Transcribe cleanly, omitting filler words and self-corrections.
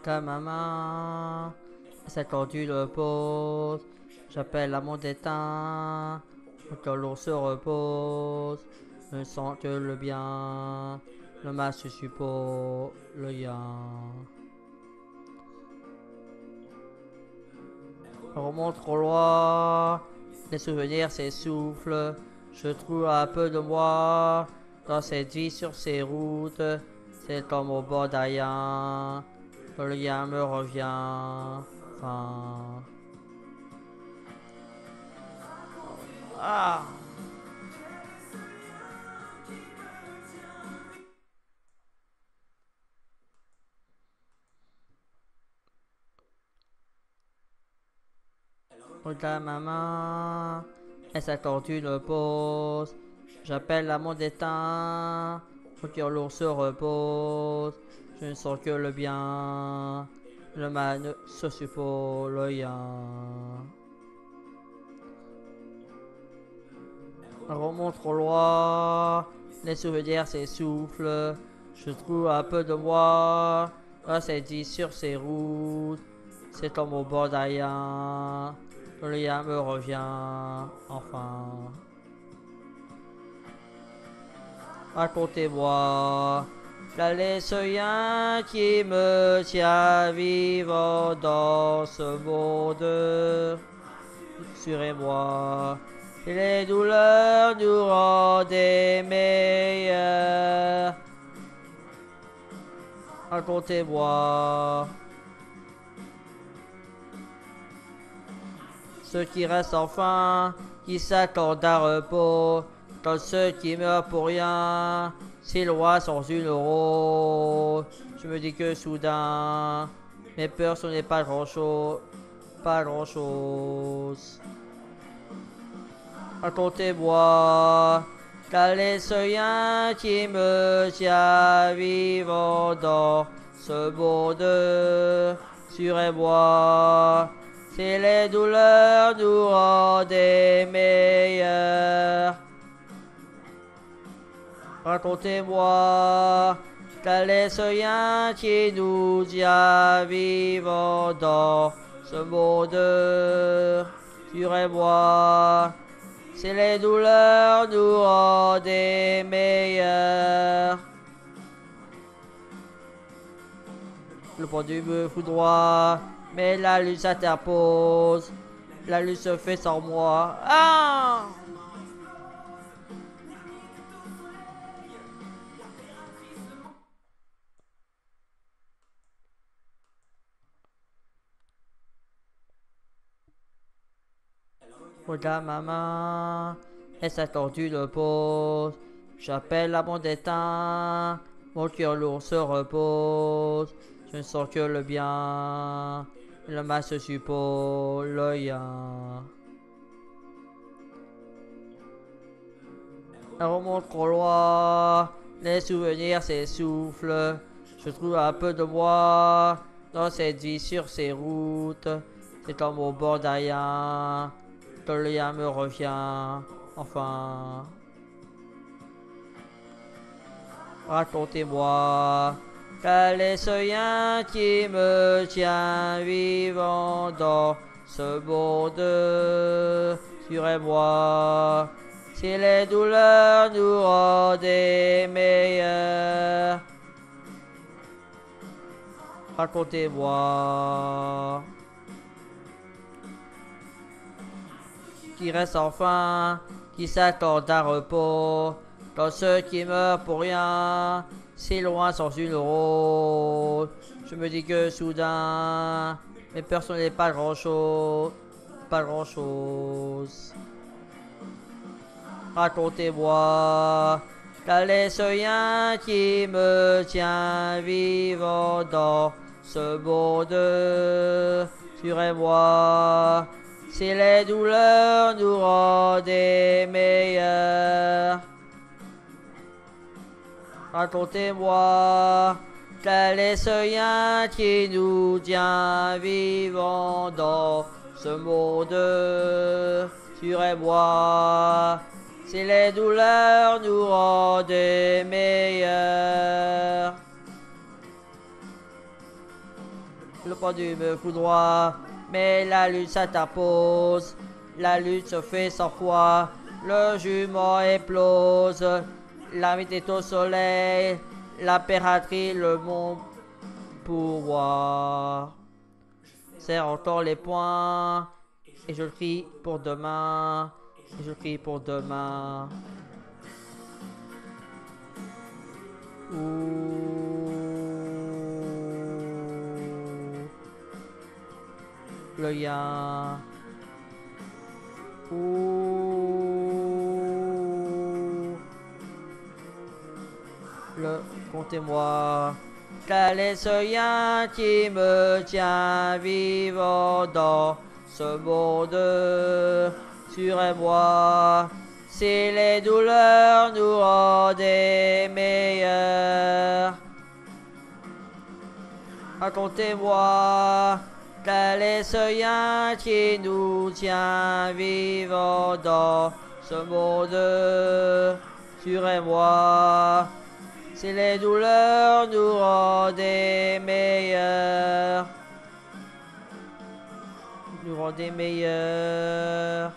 Ta maman, c'est quand tu le poses. J'appelle à mon déteint. Quand l'on se repose, ne sens que le bien. Le mal se suppose le yin. On remonte trop loin. Les souvenirs s'essoufflent. Je trouve un peu de moi dans cette vie sur ces routes. C'est comme au bord d'un yin. Le yin me revient. Enfin. Ah! Regarde maman. Et ça quand tu le poses. J'appelle à mon déteint. Faut que l'ours se repose. Je ne sens que le bien. Le mal ne se suppose le yin. On remonte trop loin. Les souvenirs s'essoufflent. Je trouve un peu de moi. Ah, c'est dit sur ces routes. C'est comme au bord d'un yin. Le yin me revient. Enfin. Racontez-moi. Quel est ce yin qui me tient vivant dans ce monde? Rassurez-moi. Et les douleurs nous rendent des meilleurs. Racontez-moi. Ceux qui restent enfin, qui s'accordent un repos, comme ceux qui meurent pour rien, si loin sans une euro. Je me dis que soudain, mes peurs ce n'est pas grand-chose, pas grand-chose. Racontez-moi, quel est ce lien qui me tient vivant dans ce monde? Rassurez-moi, si les douleurs nous rendent des meilleurs. Racontez-moi, quel est ce lien qui nous tient vivant dans ce monde? Rassurez-moi, si les douleurs nous rendent des meilleurs. Le pendu me foudroie, mais la lune s'interpose. La lune se fait sans moi. Ah! Regarde maman, elle s'est tordue le pouce. J'appelle à mon déteint, mon cœur lourd se repose. Je ne sens que le bien, le mal se suppose le yin. Elle remonte trop loin, les souvenirs s'essoufflent. Je trouve un peu de moi dans cette vie sur ces routes. C'est comme au bord d'un yin, que le yin me revient. Enfin, racontez-moi, quel est ce yin qui me tient vivant dans ce monde? Rassurez-moi, si les douleurs nous rendent des meilleurs. Racontez-moi, qui reste enfin, qui s'accorde un repos, comme ceux qui meurent pour rien, si loin sans une euro. Je me dis que soudain, mes personnes n'est pas grand-chose, pas grand-chose. Racontez-moi, quel est ce lien qui me tient vivant dans ce monde? Rassurez-moi, si les douleurs nous rendent des meilleurs. Racontez-moi, quel est ce lien qui nous tient vivant dans ce monde? Rassurez-moi, si les douleurs nous rendent des meilleurs. pendu me foudroie, mais la lutte s'interpose. La lutte se fait sans foi, le jument éplose. L'ermite est au soleil, l'impératrice le monde pourvoit. Serre encore les poings, et je crie pour demain, et je crie pour demain. Le yin. Le comptez-moi. Quel est ce yin qui me tient vivant dans ce monde? Sur moi. Si les douleurs nous rendent meilleurs, racontez-moi, quel est ce yin qui nous tient vivants dans ce monde? Sur moi. Si les douleurs nous rendent meilleurs, nous rendent meilleurs.